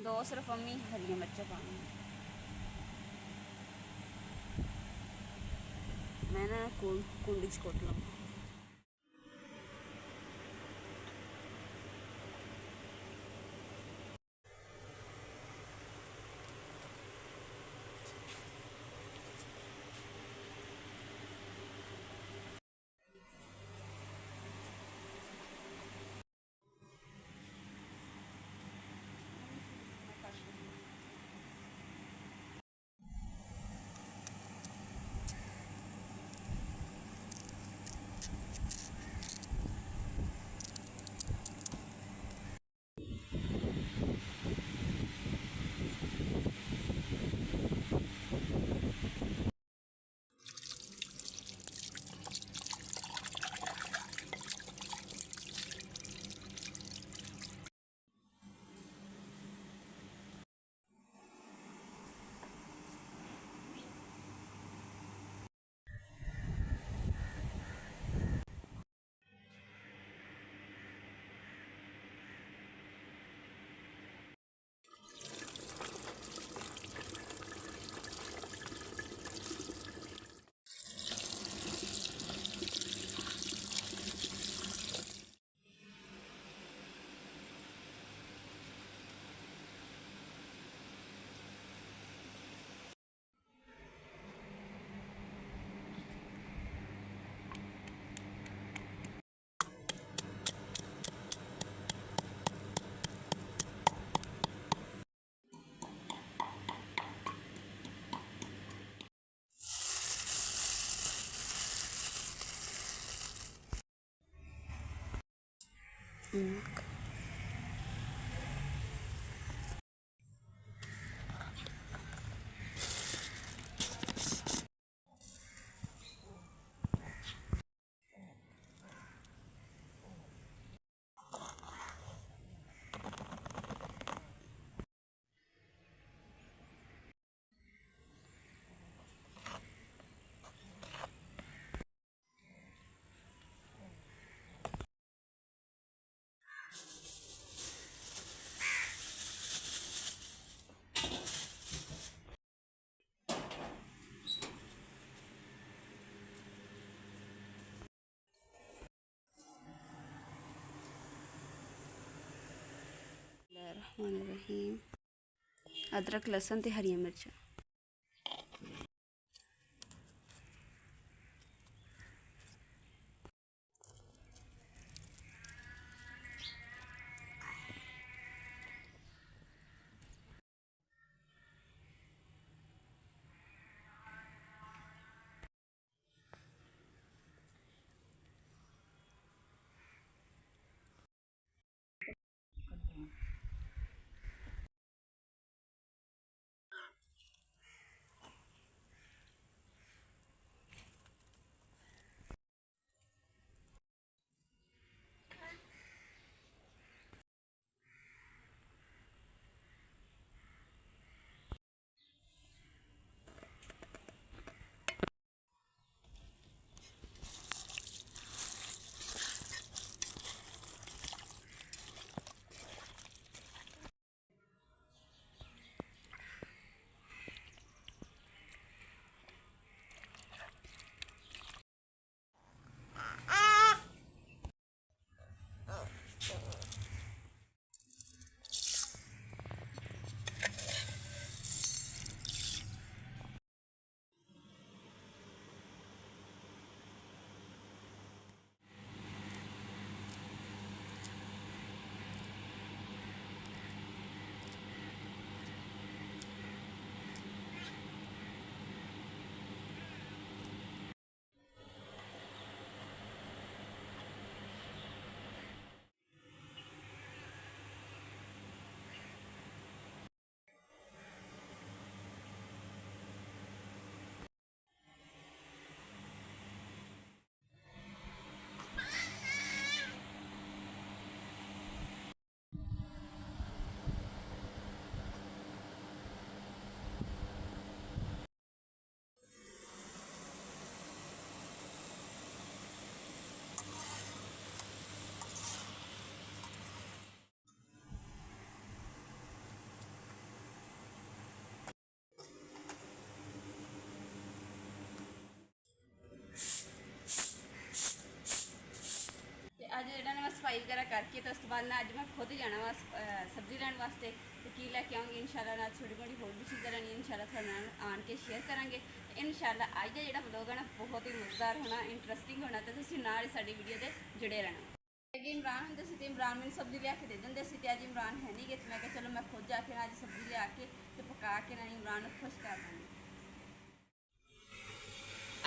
दो सिर्फ अम्मी हरी मिर्चें पानी मैं ना कुंडी च कुट लूँ। रहीम अदरक लहसुन ते हरियां मिर्चां सफाई वगैरह करके तो उस तो बाद ना अज मैं खुद जाना वा सब्जी लैन वास्ते तो की लैके आऊँगी इंशाल्लाह नाल थोड़ी मोटी होर भी चीज़ां लैनियां इंशाल्लाह थोड़े नाल आन के शेयर करांगे इंशाल्लाह अज दा जिहड़ा व्लॉग है ना बहुत ही मज़ेदार होना इंटरस्टिंग होना तो तुसीं नाल ही साडी वीडियो दे जुड़े रहना। अगे इमरान होंगे सी तो इमरान मैंने सब्जी लिया के दे देंगे सी तो अज इमरान है नहीं गए तो मैं कहा चलो मैं खुद जाके ना अज सब्जी लिया के तो पका के ना इमरान खुश कर दूँगी।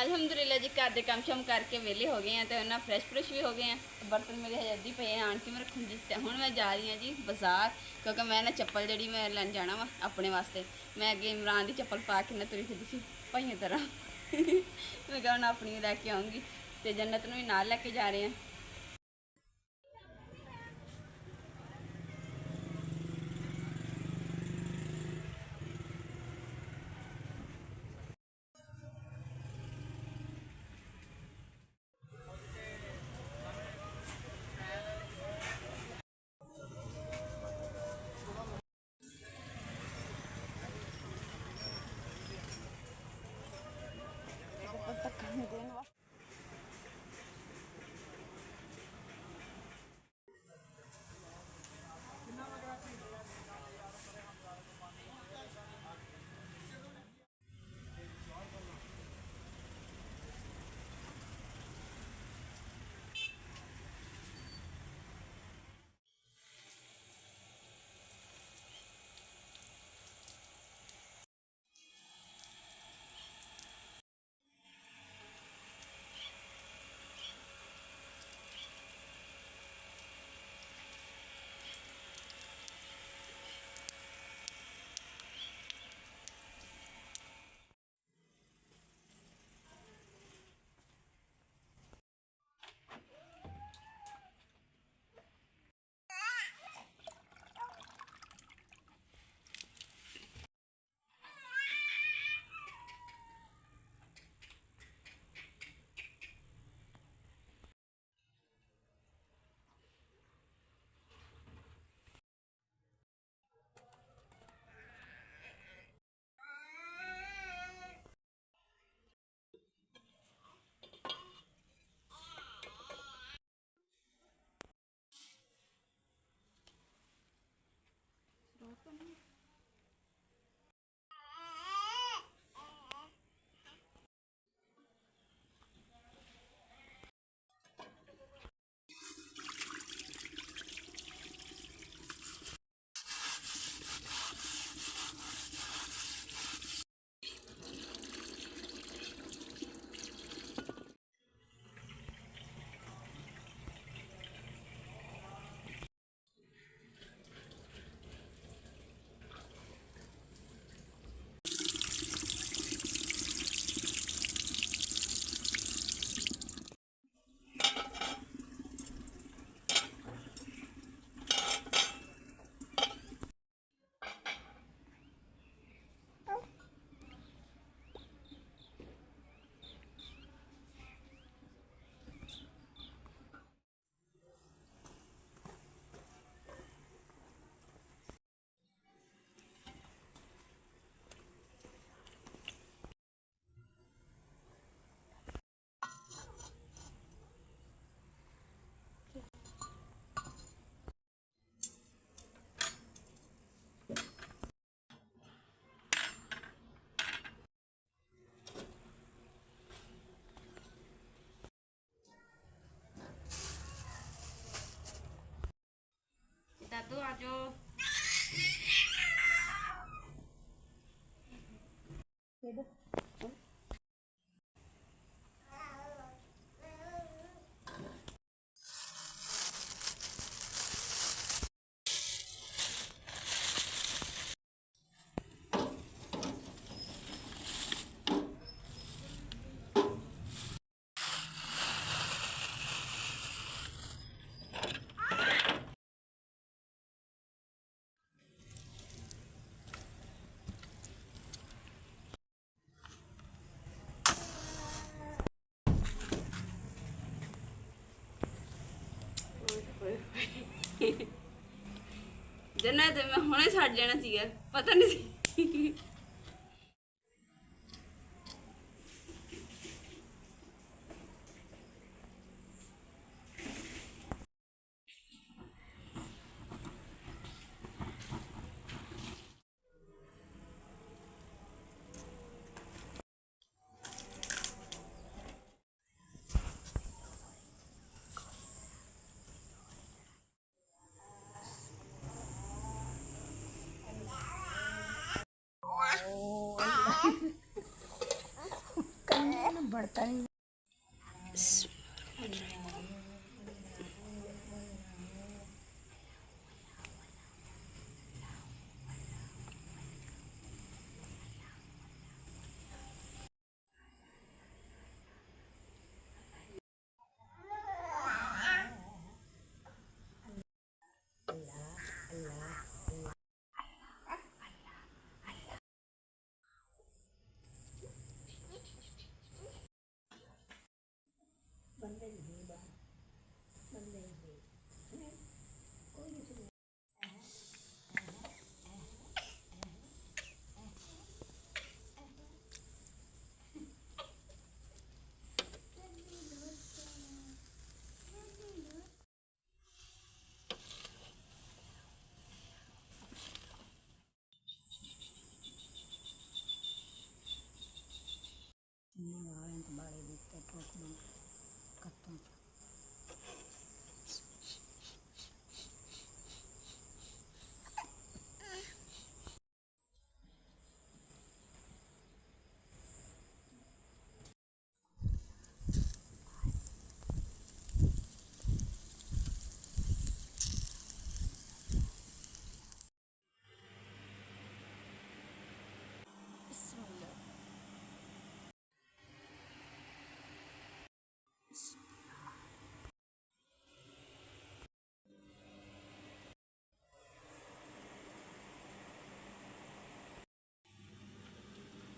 अल्हम्दुलिल्लाह जी घर के काम शाम करके वेले हो गए हैं तो ना फ्रैश भी हो गए हैं बर्तन मेरे हजे अद्धी पे आन के मैं रखूँगी तो हूँ मैं जा रही हाँ जी बाज़ार क्योंकि मैं ना चप्पल जी मैं लैन जाना वा अपने वास्ते मैं अगे इमरान की चप्पल पा के ना तुरी फिरदी सी भाइयों तरह मैं कहा ना अपनी लैके आऊँगी तो जन्नत भी नाल लैके जा रहे हैं। दादू आ जाओ। जन्नत मैं हुणे छड्ड जाना सीगा पता नहीं सी पता नहीं।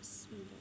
बिस्मिल्लाह।